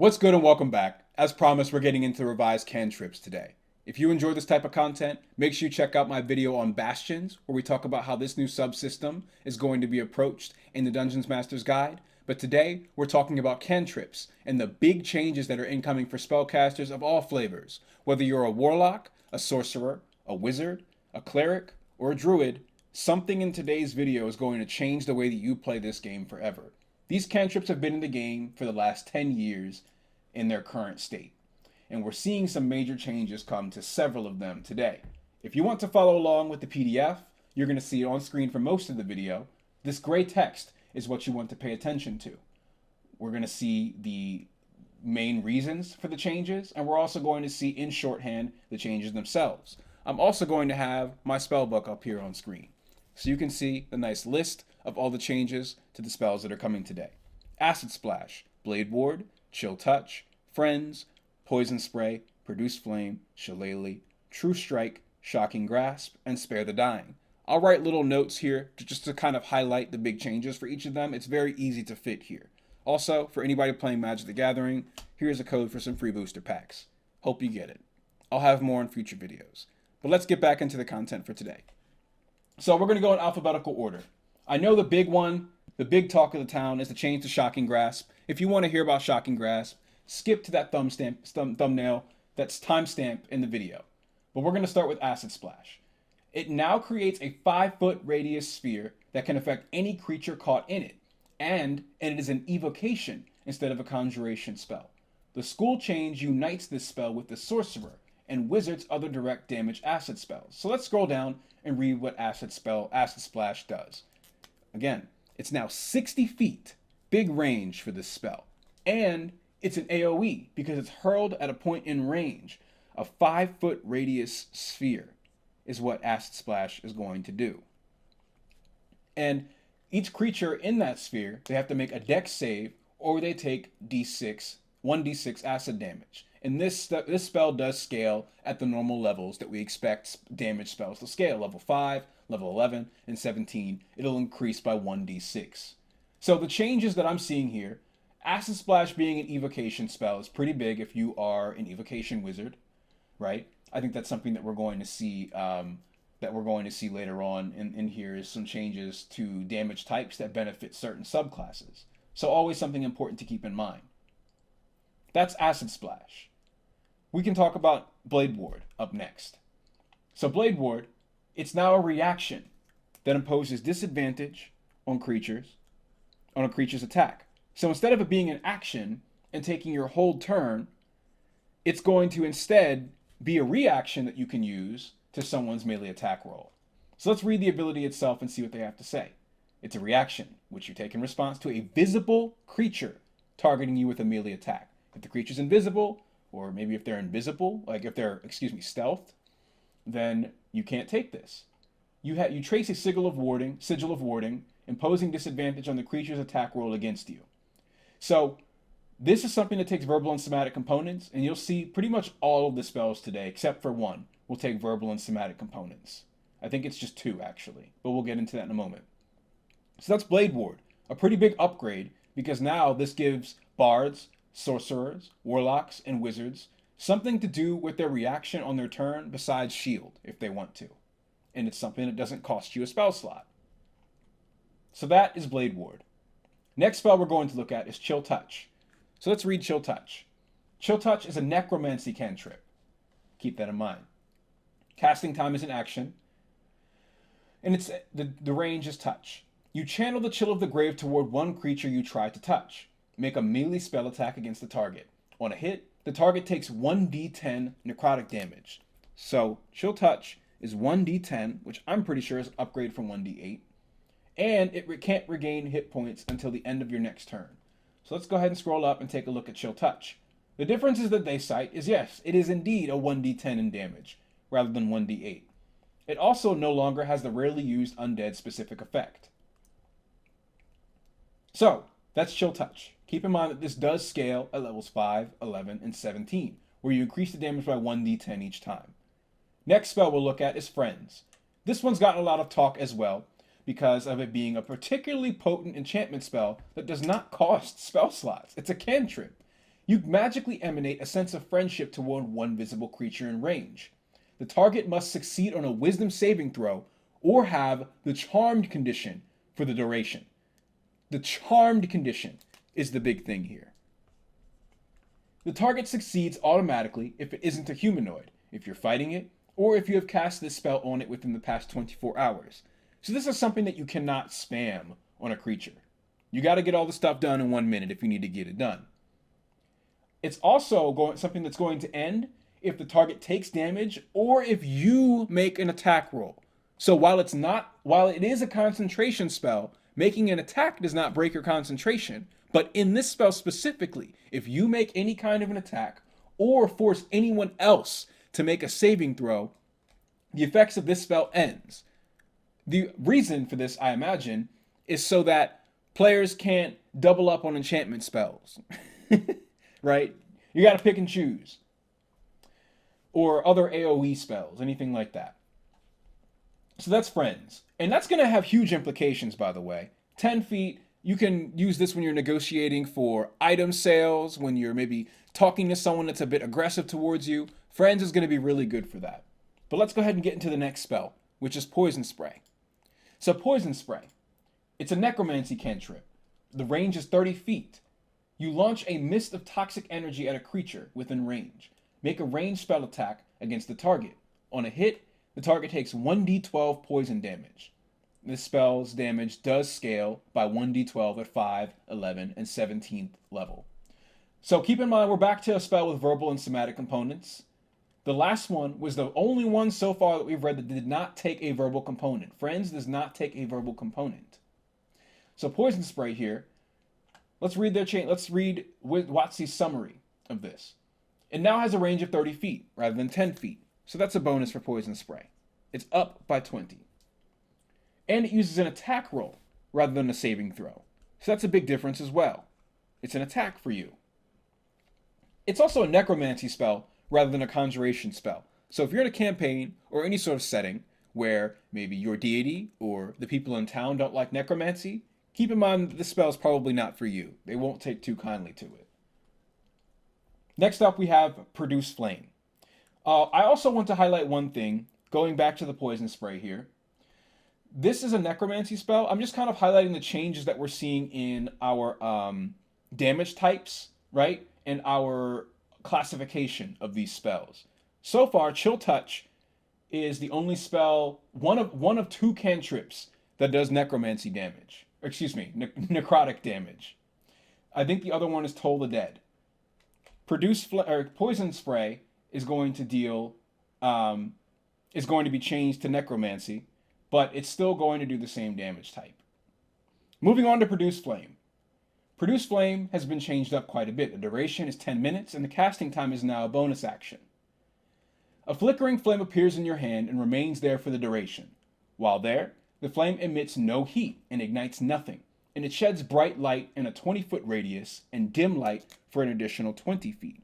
What's good and welcome back. As promised, we're getting into revised cantrips today. If you enjoy this type of content, make sure you check out my video on Bastions, where we talk about how this new subsystem is going to be approached in the Dungeons Master's Guide. But today, we're talking about cantrips and the big changes that are incoming for spellcasters of all flavors. Whether you're a warlock, a sorcerer, a wizard, a cleric, or a druid, something in today's video is going to change the way that you play this game forever. These cantrips have been in the game for the last 10 years in their current state, and we're seeing some major changes come to several of them today. If you want to follow along with the PDF, you're going to see it on screen for most of the video. This gray text is what you want to pay attention to. We're going to see the main reasons for the changes, and we're also going to see in shorthand the changes themselves. I'm also going to have my spell book up here on screen, so you can see the nice list of all the changes to the spells that are coming today. Acid Splash, Blade Ward, Chill Touch, Friends, Poison Spray, Produce Flame, Shillelagh, True Strike, Shocking Grasp, and Spare the Dying. I'll write little notes here just to kind of highlight the big changes for each of them. It's very easy to fit here. Also, for anybody playing Magic the Gathering, here's a code for some free booster packs. Hope you get it. I'll have more in future videos. But let's get back into the content for today. So we're going to go in alphabetical order. I know the big one, the big talk of the town is the change to Shocking Grasp. If you want to hear about Shocking Grasp, skip to that thumbnail that's timestamped in the video. But we're going to start with Acid Splash. It now creates a 5-foot radius sphere that can affect any creature caught in it, and it is an evocation instead of a conjuration spell. The school change unites this spell with the sorcerer and wizard's other direct damage acid spells. So let's scroll down and read what Acid Splash does. Again, it's now 60 feet, big range for this spell. And it's an AoE because it's hurled at a point in range. A 5-foot radius sphere is what Acid Splash is going to do. And each creature in that sphere, they have to make a dex save or they take 1d6 acid damage. And this spell does scale at the normal levels that we expect damage spells to scale. Level 5, level 11, and 17. It'll increase by 1d6. So the changes that I'm seeing here, Acid Splash being an evocation spell is pretty big if you are an evocation wizard, right? I think that's something that we're going to see later on in here is some changes to damage types that benefit certain subclasses. So always something important to keep in mind. That's Acid Splash. We can talk about Blade Ward up next. So Blade Ward, it's now a reaction that imposes disadvantage on a creature's attack. So instead of it being an action and taking your whole turn, it's going to instead be a reaction that you can use to someone's melee attack roll. So let's read the ability itself and see what they have to say. It's a reaction, which you take in response to a visible creature targeting you with a melee attack. If the creature's invisible, or maybe if they're invisible, like if they're, stealthed, then you can't take this. You trace a sigil of warding, imposing disadvantage on the creature's attack roll against you. So this is something that takes verbal and somatic components, and you'll see pretty much all of the spells today, except for one, will take verbal and somatic components. I think it's just 2, actually, but we'll get into that in a moment. So that's Blade Ward, a pretty big upgrade, because now this gives bards, sorcerers, warlocks, and wizards something to do with their reaction on their turn besides shield, if they want to. And it's something that doesn't cost you a spell slot. So that is Blade Ward. Next spell we're going to look at is Chill Touch. So let's read Chill Touch. Chill Touch is a necromancy cantrip. Keep that in mind. Casting time is an action, and it's the range is touch. You channel the chill of the grave toward one creature you try to touch. Make a melee spell attack against the target. On a hit, the target takes 1d10 necrotic damage. So Chill Touch is 1d10, which I'm pretty sure is an upgrade from 1d8. And it can't regain hit points until the end of your next turn. So let's go ahead and scroll up and take a look at Chill Touch. The differences that they cite is, yes, it is indeed a 1d10 in damage, rather than 1d8. It also no longer has the rarely used undead specific effect. So, that's Chill Touch. Keep in mind that this does scale at levels 5, 11, and 17, where you increase the damage by 1d10 each time. Next spell we'll look at is Friends. This one's gotten a lot of talk as well, because of it being a particularly potent enchantment spell that does not cost spell slots. It's a cantrip. You magically emanate a sense of friendship toward one visible creature in range. The target must succeed on a wisdom saving throw or have the charmed condition for the duration. The charmed condition is the big thing here. The target succeeds automatically if it isn't a humanoid, if you're fighting it, or if you have cast this spell on it within the past 24 hours. So this is something that you cannot spam on a creature. You got to get all the stuff done in 1 minute if you need to get it done. It's also something that's going to end if the target takes damage or if you make an attack roll. So while it is a concentration spell, making an attack does not break your concentration. But in this spell specifically, if you make any kind of an attack or force anyone else to make a saving throw, the effects of this spell ends. The reason for this, I imagine, is so that players can't double up on enchantment spells. Right? You got to pick and choose. Or other AoE spells, anything like that. So that's friends. And that's going to have huge implications, by the way. 10 feet, you can use this when you're negotiating for item sales, when you're maybe talking to someone that's a bit aggressive towards you. Friends is going to be really good for that. But let's go ahead and get into the next spell, which is Poison Spray. So Poison Spray, it's a necromancy cantrip. The range is 30 feet. You launch a mist of toxic energy at a creature within range. Make a ranged spell attack against the target. On a hit, the target takes 1d12 poison damage. This spell's damage does scale by 1d12 at 5, 11, and 17th level. So keep in mind, we're back to a spell with verbal and somatic components. The last one was the only one so far that we've read that did not take a verbal component. Friends does not take a verbal component. So Poison Spray here, let's read their chain. Let's read WotC's summary of this. It now has a range of 30 feet rather than 10 feet. So that's a bonus for Poison Spray. It's up by 20. And it uses an attack roll rather than a saving throw. So that's a big difference as well. It's an attack for you. It's also a necromancy spell rather than a conjuration spell. So if you're in a campaign or any sort of setting where maybe your deity or the people in town don't like necromancy, keep in mind that this spell is probably not for you. They won't take too kindly to it. Next up, we have Produce Flame. I also want to highlight one thing, going back to the Poison Spray here. This is a necromancy spell. I'm just kind of highlighting the changes that we're seeing in our damage types, right? And our classification of these spells. So far, Chill Touch is the only spell, one of two cantrips that does necromancy damage. Or excuse me, necrotic damage. I think the other one is Toll the Dead. Poison Spray is going to deal, is going to be changed to necromancy, but it's still going to do the same damage type. Moving on to Produce Flame. Produce Flame has been changed up quite a bit. The duration is 10 minutes, and the casting time is now a bonus action. A flickering flame appears in your hand and remains there for the duration. While there, the flame emits no heat and ignites nothing, and it sheds bright light in a 20-foot radius and dim light for an additional 20 feet.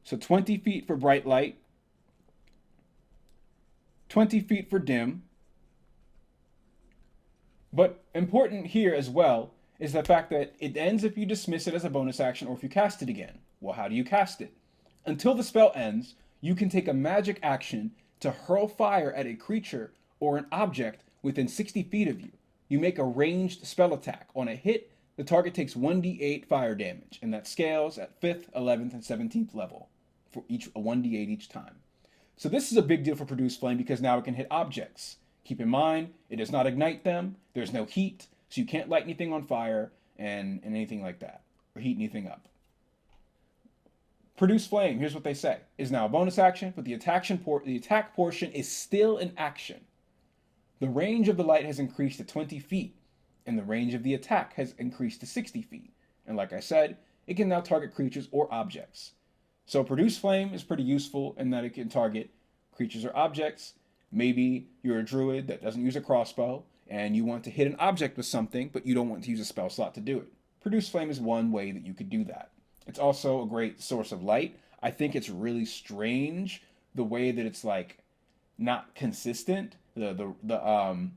So 20 feet for bright light, 20 feet for dim. But important here as well is the fact that it ends if you dismiss it as a bonus action or if you cast it again. Well, how do you cast it? Until the spell ends, you can take a magic action to hurl fire at a creature or an object within 60 feet of you. You make a ranged spell attack. On a hit, the target takes 1d8 fire damage, and that scales at 5th, 11th, and 17th level for each a 1d8 each time. So this is a big deal for Produce Flame because now it can hit objects. Keep in mind, it does not ignite them, there's no heat, so you can't light anything on fire and anything like that, or heat anything up. Produce Flame, here's what they say, is now a bonus action, but the attack portion is still an action. The range of the light has increased to 20 feet, and the range of the attack has increased to 60 feet. And like I said, it can now target creatures or objects. So Produce Flame is pretty useful in that it can target creatures or objects. Maybe you're a druid that doesn't use a crossbow, and you want to hit an object with something, but you don't want to use a spell slot to do it. Produce Flame is one way that you could do that. It's also a great source of light. I think it's really strange the way that it's like not consistent. How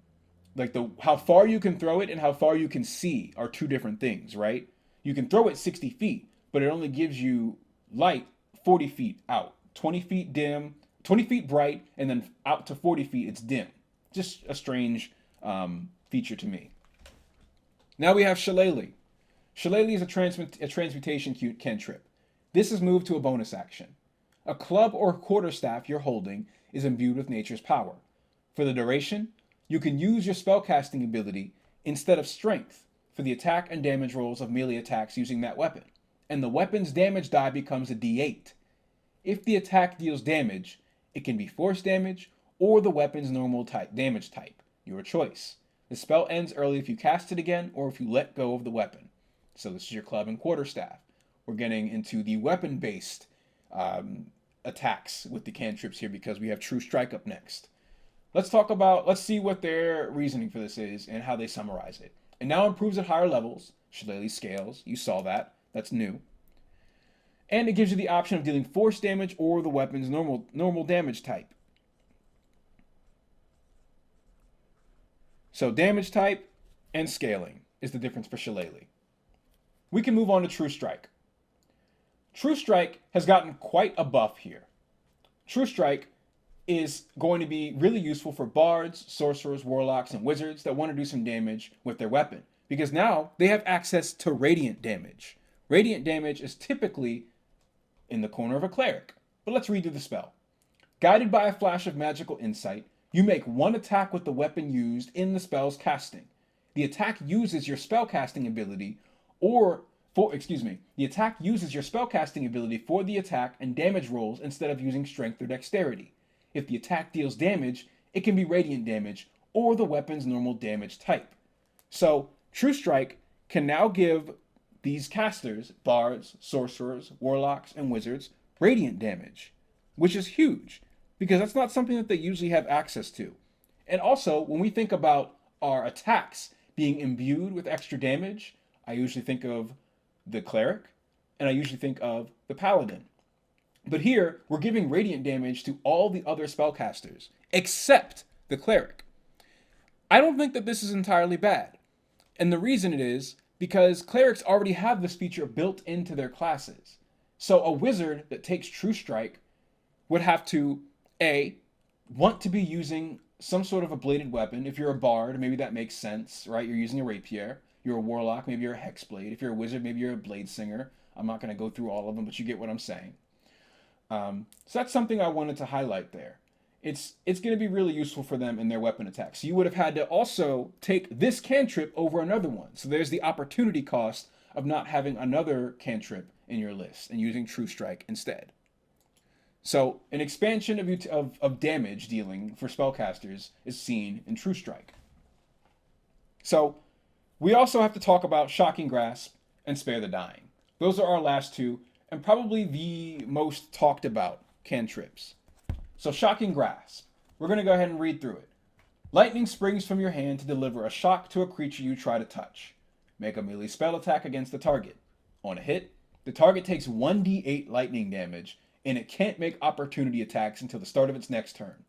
far you can throw it and how far you can see are two different things, right? You can throw it 60 feet, but it only gives you light 40 feet out. 20 feet dim, 20 feet bright, and then out to 40 feet it's dim. Just a strange feature to me. Now we have Shillelagh. Shillelagh is a transmutation cantrip. This is moved to a bonus action. A club or quarterstaff you're holding is imbued with nature's power. For the duration, you can use your spellcasting ability instead of strength for the attack and damage rolls of melee attacks using that weapon, and the weapon's damage die becomes a d8. If the attack deals damage, it can be force damage or the weapon's normal damage type, your choice. The spell ends early if you cast it again or if you let go of the weapon. So this is your club and quarterstaff. We're getting into the weapon-based attacks with the cantrips here because we have True Strike up next. Let's see what their reasoning for this is and how they summarize it. It now improves at higher levels. Shillelagh scales, you saw that. That's new. And it gives you the option of dealing force damage or the weapon's normal damage type. So damage type and scaling is the difference for Shillelagh. We can move on to True Strike. True Strike has gotten quite a buff here. True Strike is going to be really useful for bards, sorcerers, warlocks, and wizards that want to do some damage with their weapon, because now they have access to radiant damage. Radiant damage is typically in the corner of a cleric, but let's read through the spell. Guided by a flash of magical insight, you make one attack with the weapon used in the spell's casting. The attack uses your spellcasting ability the attack uses your spellcasting ability for the attack and damage rolls instead of using strength or dexterity. If the attack deals damage, it can be radiant damage or the weapon's normal damage type. So, True Strike can now give these casters, bards, sorcerers, warlocks, and wizards, radiant damage, which is huge, because that's not something that they usually have access to. And also, when we think about our attacks being imbued with extra damage, I usually think of the cleric, and I usually think of the paladin. But here, we're giving radiant damage to all the other spellcasters, except the cleric. I don't think that this is entirely bad. And the reason it is because clerics already have this feature built into their classes. So a wizard that takes True Strike would have to, A, want to be using some sort of a bladed weapon. If you're a bard, maybe that makes sense, right? You're using a rapier. You're a warlock, maybe you're a hexblade. If you're a wizard, maybe you're a blade singer. I'm not going to go through all of them, but you get what I'm saying. So that's something I wanted to highlight there. It's going to be really useful for them in their weapon attacks. So you would have had to also take this cantrip over another one. So there's the opportunity cost of not having another cantrip in your list and using True Strike instead. So an expansion of damage dealing for spellcasters is seen in True Strike. So we also have to talk about Shocking Grasp and Spare the Dying. Those are our last two, and probably the most talked about cantrips. So Shocking Grasp. We're going to go ahead and read through it. Lightning springs from your hand to deliver a shock to a creature you try to touch. Make a melee spell attack against the target. On a hit, the target takes 1d8 lightning damage, and it can't make opportunity attacks until the start of its next turn.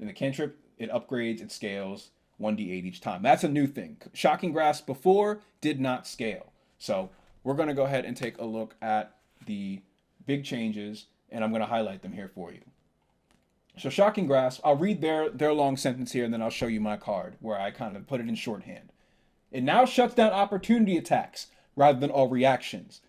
In the cantrip, it upgrades, it scales 1d8 each time. That's a new thing. Shocking Grasp before did not scale. So we're going to go ahead and take a look at the big changes, and I'm going to highlight them here for you. So Shocking Grasp, I'll read their long sentence here, and then I'll show you my card, where I kind of put it in shorthand. It now shuts down opportunity attacks rather than all reactions.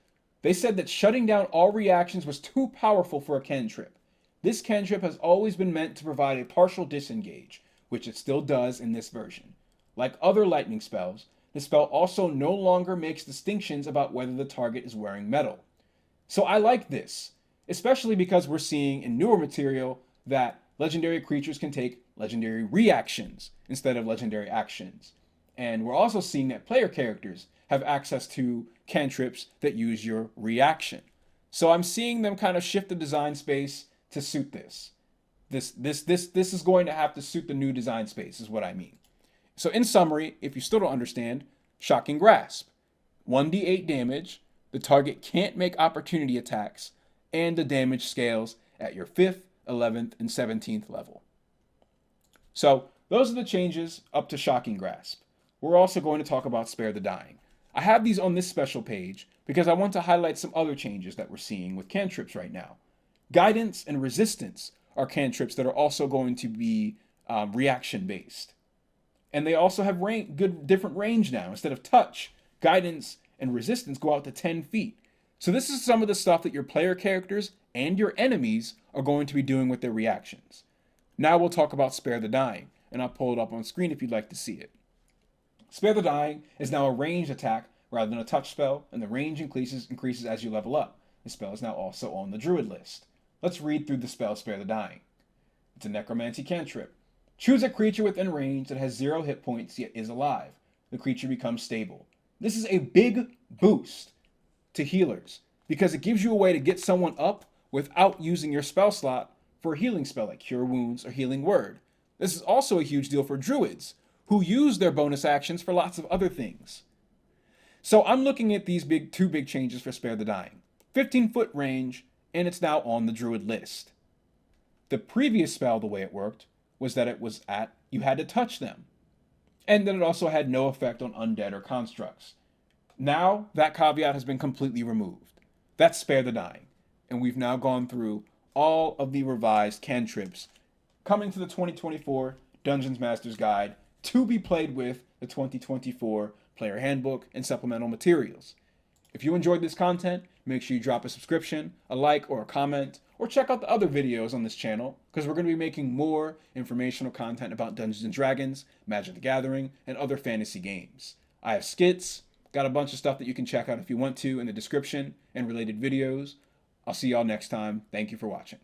They said that shutting down all reactions was too powerful for a cantrip. This cantrip has always been meant to provide a partial disengage, which it still does in this version. Like other lightning spells, the spell also no longer makes distinctions about whether the target is wearing metal. So I like this, especially because we're seeing in newer material that legendary creatures can take legendary reactions instead of legendary actions. And we're also seeing that player characters have access to cantrips that use your reaction. So I'm seeing them kind of shift the design space to suit this. This is going to have to suit the new design space, is what I mean. So in summary, if you still don't understand, Shocking Grasp. 1d8 damage, the target can't make opportunity attacks, and the damage scales at your 5th, 11th, and 17th level. So those are the changes up to Shocking Grasp. We're also going to talk about Spare the Dying. I have these on this special page, because I want to highlight some other changes that we're seeing with cantrips right now. Guidance and resistance are cantrips that are also going to be reaction based. And they also have different range now. Instead of touch, guidance and resistance go out to 10 feet. So this is some of the stuff that your player characters and your enemies are going to be doing with their reactions. Now we'll talk about Spare the Dying, and I'll pull it up on screen if you'd like to see it. Spare the Dying is now a ranged attack rather than a touch spell, and the range increases as you level up. The spell is now also on the Druid list. Let's read through the spell Spare the Dying. It's a necromancy cantrip. Choose a creature within range that has 0 hit points yet is alive. The creature becomes stable. This is a big boost to healers because it gives you a way to get someone up without using your spell slot for a healing spell like Cure Wounds or Healing Word. This is also a huge deal for druids who use their bonus actions for lots of other things. So I'm looking at these two big changes for Spare the Dying. 15-foot range, and it's now on the druid list. The previous spell, the way it worked, was that you had to touch them. And then it also had no effect on undead or constructs. Now, that caveat has been completely removed. That's Spare the Dying. And we've now gone through all of the revised cantrips coming to the 2024 Dungeons Master's Guide to be played with the 2024 Player Handbook and supplemental materials. If you enjoyed this content, make sure you drop a subscription, a like, or a comment, or check out the other videos on this channel, because we're going to be making more informational content about Dungeons & Dragons, Magic the Gathering, and other fantasy games. I have skits, got a bunch of stuff that you can check out if you want to in the description, and related videos. I'll see y'all next time. Thank you for watching.